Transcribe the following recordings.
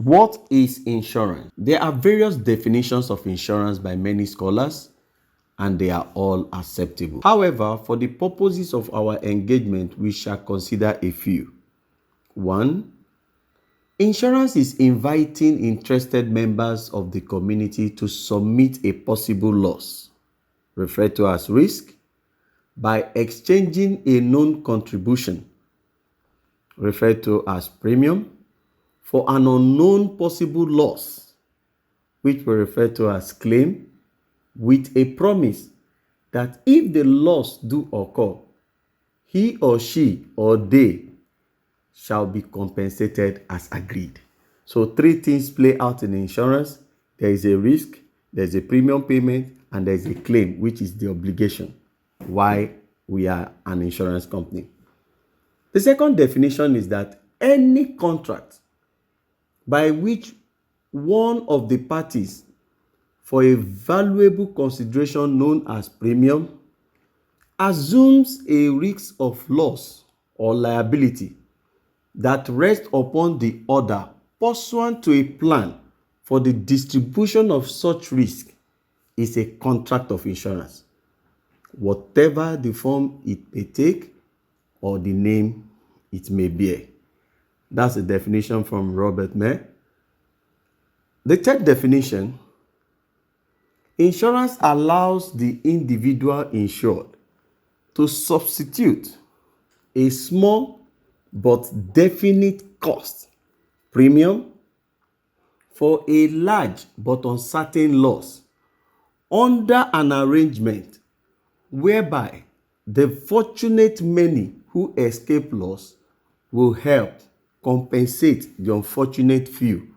What is insurance? There are various definitions of insurance by many scholars, and they are all acceptable. However, for the purposes of our engagement, we shall consider a few. 1. Insurance is inviting interested members of the community to submit a possible loss, referred to as risk, by exchanging a known contribution, referred to as premium, for an unknown possible loss, which we refer to as claim, with a promise that if the loss do occur, he or she or they shall be compensated as agreed. So 3 things play out in insurance. There is a risk, there is a premium payment, and there is a claim, which is the obligation why we are an insurance company. The second definition is that any contract by which one of the parties, for a valuable consideration known as premium, assumes a risk of loss or liability that rests upon the other pursuant to a plan for the distribution of such risk is a contract of insurance, whatever the form it may take or the name it may bear. That's the definition from Robert Mayer. The third definition: insurance allows the individual insured to substitute a small but definite cost premium for a large but uncertain loss under an arrangement whereby the fortunate many who escape loss will help compensate the unfortunate few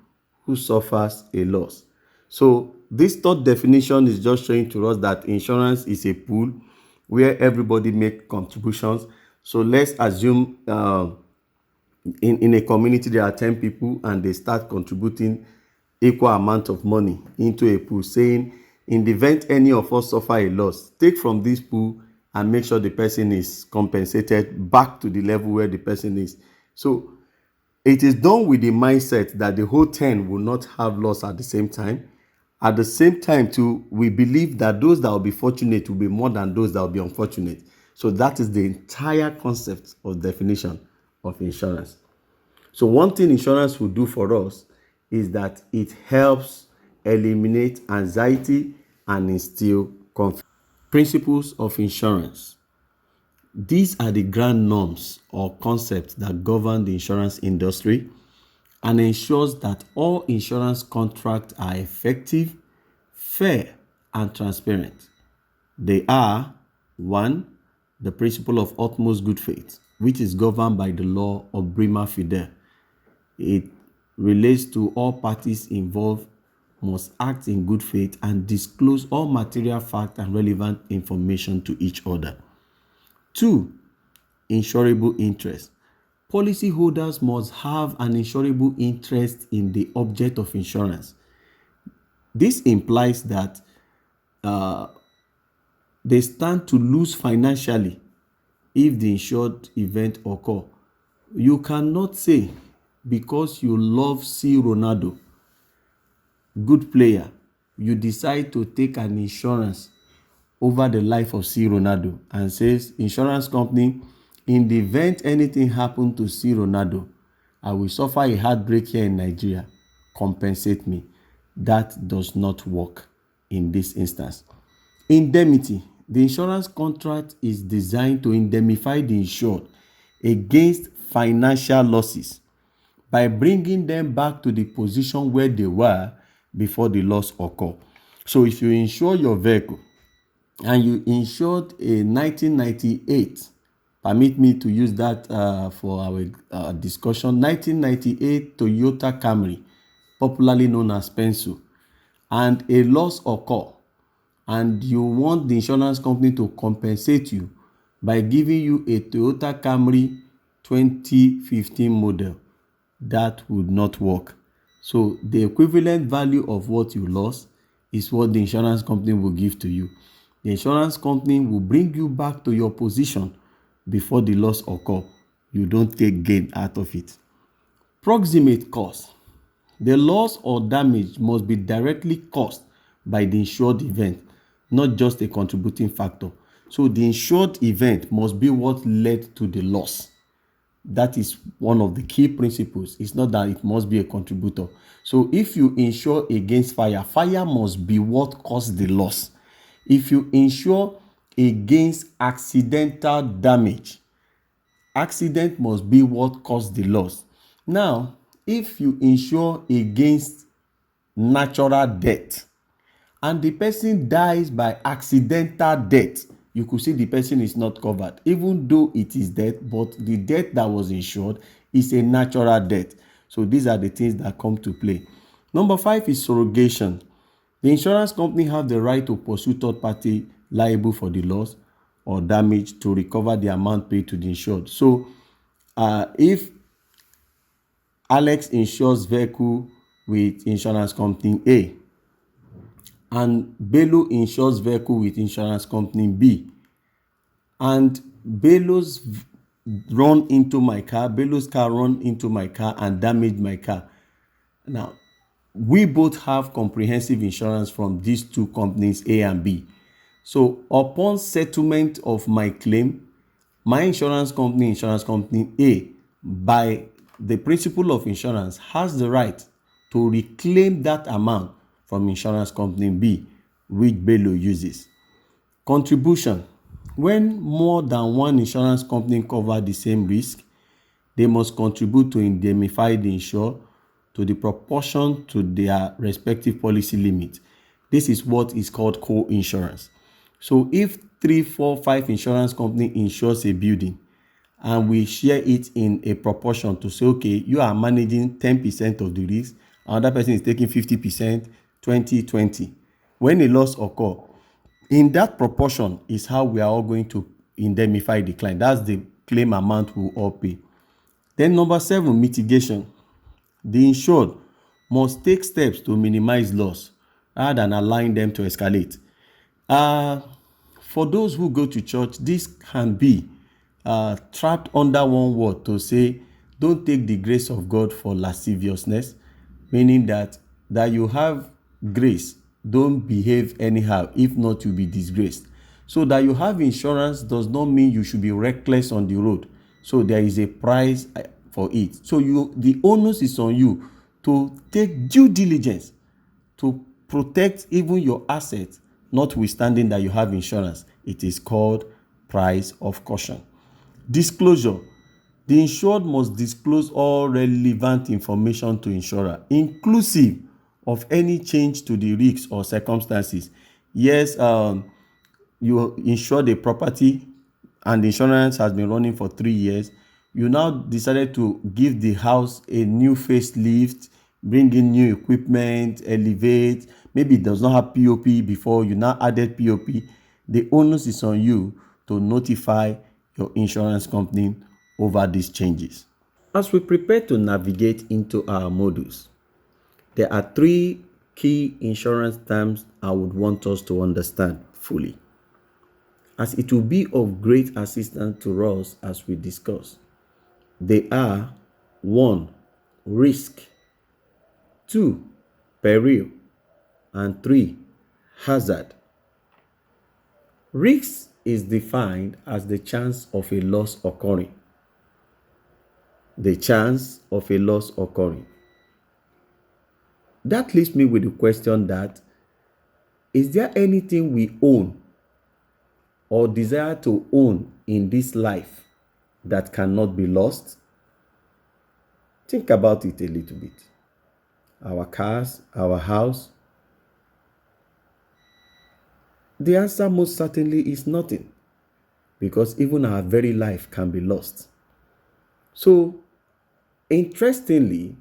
who suffers a loss. So this third definition is just showing to us that insurance is a pool where everybody makes contributions. So let's assume in a community there are 10 people and they start contributing equal amount of money into a pool, saying in the event any of us suffer a loss, take from this pool and make sure the person is compensated back to the level where the person is. So it is done with the mindset that the whole 10 will not have loss at the same time. At the same time, too, we believe that those that will be fortunate will be more than those that will be unfortunate. So that is the entire concept of definition of insurance. So one thing insurance will do for us is that it helps eliminate anxiety and instill confidence. Principles of insurance. These are the grand norms or concepts that govern the insurance industry and ensures that all insurance contracts are effective, fair, and transparent. They are: 1. The principle of utmost good faith, which is governed by the law of prima fide. It relates to all parties involved must act in good faith and disclose all material facts and relevant information to each other. 2. Insurable interest. Policyholders must have an insurable interest in the object of insurance. This implies that they stand to lose financially if the insured event occur. You cannot say because you love C. Ronaldo, good player, you decide to take an insurance over the life of C. Ronaldo and says, insurance company, in the event anything happened to C. Ronaldo, I will suffer a heartbreak here in Nigeria, compensate me. That does not work in this instance. Indemnity. The insurance contract is designed to indemnify the insured against financial losses by bringing them back to the position where they were before the loss occurred. So if you insure your vehicle and you insured a 1998, permit me to use that for our discussion, 1998 Toyota Camry, popularly known as Pencil, and a loss occur, and you want the insurance company to compensate you by giving you a Toyota Camry 2015 model, that would not work. So the equivalent value of what you lost is what the insurance company will give to you. The insurance company will bring you back to your position before the loss occur. You don't take gain out of it. Proximate cost. The loss or damage must be directly caused by the insured event, not just a contributing factor. So the insured event must be what led to the loss. That is one of the key principles. It's not that it must be a contributor. So if you insure against fire, fire must be what caused the loss. If you insure against accidental damage, accident must be what caused the loss. Now, if you insure against natural death and the person dies by accidental death, you could say the person is not covered, even though it is death, but the death that was insured is a natural death. So these are the things that come to play. Number 5 is surrogation. The insurance company have the right to pursue third party liable for the loss or damage to recover the amount paid to the insured. So if Alex insures vehicle with insurance company A and Bello insures vehicle with insurance company B, and Bello's car run into my car and damage my car. Now, we both have comprehensive insurance from these two companies, A and B. So upon settlement of my claim, my insurance company A, by the principle of insurance, has the right to reclaim that amount from insurance company B, which Bello uses. Contribution. When more than one insurance company cover the same risk, they must contribute to indemnify the insured to the proportion to their respective policy limit. This is what is called co-insurance. So if 3, 4, 5 insurance company insures a building and we share it in a proportion to say, okay, you are managing 10% of the risk, another person is taking 50%, 20. When a loss occurs, in that proportion is how we are all going to indemnify the client. That's the claim amount we will all pay. Then number 7, mitigation. The insured must take steps to minimize loss rather than allowing them to escalate. For those who go to church, this can be trapped under one word to say, don't take the grace of God for lasciviousness, meaning that you have grace, don't behave anyhow, if not you'll be disgraced. So that you have insurance does not mean you should be reckless on the road. So there is a price for it. So the onus is on you to take due diligence to protect even your assets, notwithstanding that you have insurance. It is called price of caution. Disclosure. The insured must disclose all relevant information to insurer, inclusive of any change to the risks or circumstances. Yes, you insured a property and the insurance has been running for 3 years. You now decided to give the house a new facelift, bring in new equipment, elevate. Maybe it does not have POP before, you now added POP. The onus is on you to notify your insurance company over these changes. As we prepare to navigate into our modules, there are 3 key insurance terms I would want us to understand fully, as it will be of great assistance to us as we discuss. They are: 1, risk; 2, peril; and 3, hazard. Risk is defined as the chance of a loss occurring. The chance of a loss occurring. That leaves me with the question that, is there anything we own or desire to own in this life that cannot be lost? Think about it a little bit. Our cars, our house. The answer most certainly is nothing, because even our very life can be lost. So, interestingly,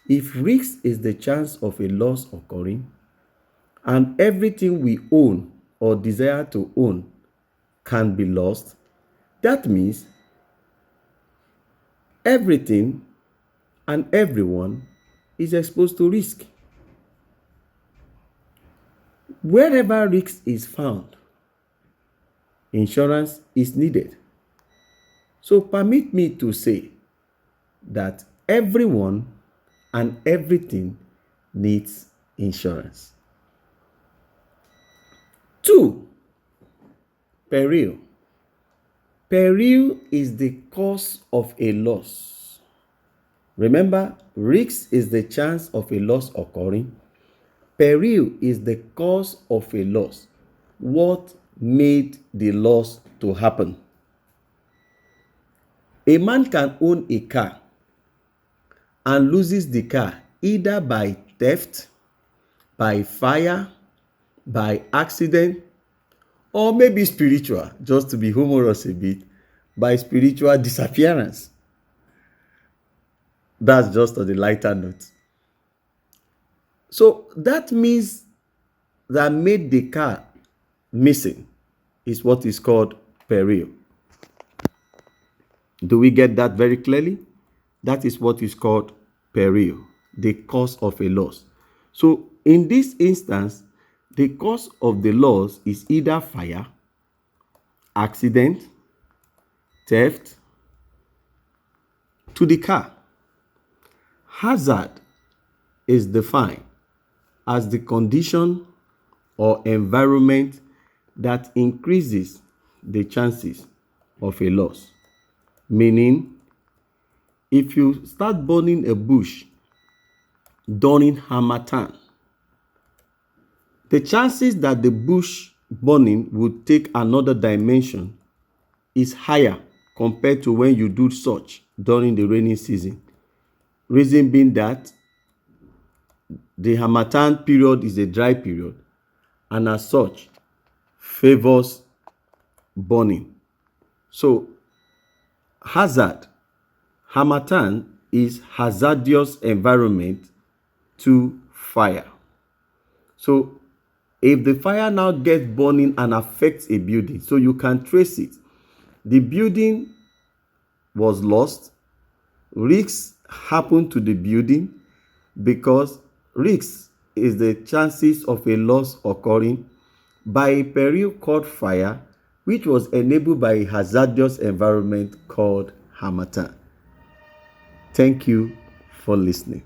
if risk is the chance of a loss occurring, and everything we own or desire to own can be lost, that means everything and everyone is exposed to risk. Wherever risk is found, insurance is needed. So permit me to say that everyone and everything needs insurance. 2. Peril. Peril is the cause of a loss. Remember, risk is the chance of a loss occurring. Peril is the cause of a loss. What made the loss to happen? A man can own a car and loses the car either by theft, by fire, by accident, or maybe spiritual, just to be humorous a bit, by spiritual disappearance. That's just on the lighter note. So that means that made the car missing is what is called peril. Do we get that very clearly? That is what is called peril, the cause of a loss. So in this instance, the cause of the loss is either fire, accident, theft to the car. Hazard is defined as the condition or environment that increases the chances of a loss. Meaning, if you start burning a bush during harmattan, the chances that the bush burning would take another dimension is higher compared to when you do such during the rainy season. Reason being that the harmattan period is a dry period and as such favors burning. So hazard, harmattan is hazardous environment to fire. So if the fire now gets burning and affects a building, so you can trace it. The building was lost. Risks happened to the building because risks is the chances of a loss occurring by a peril called fire, which was enabled by a hazardous environment called harmattan. Thank you for listening.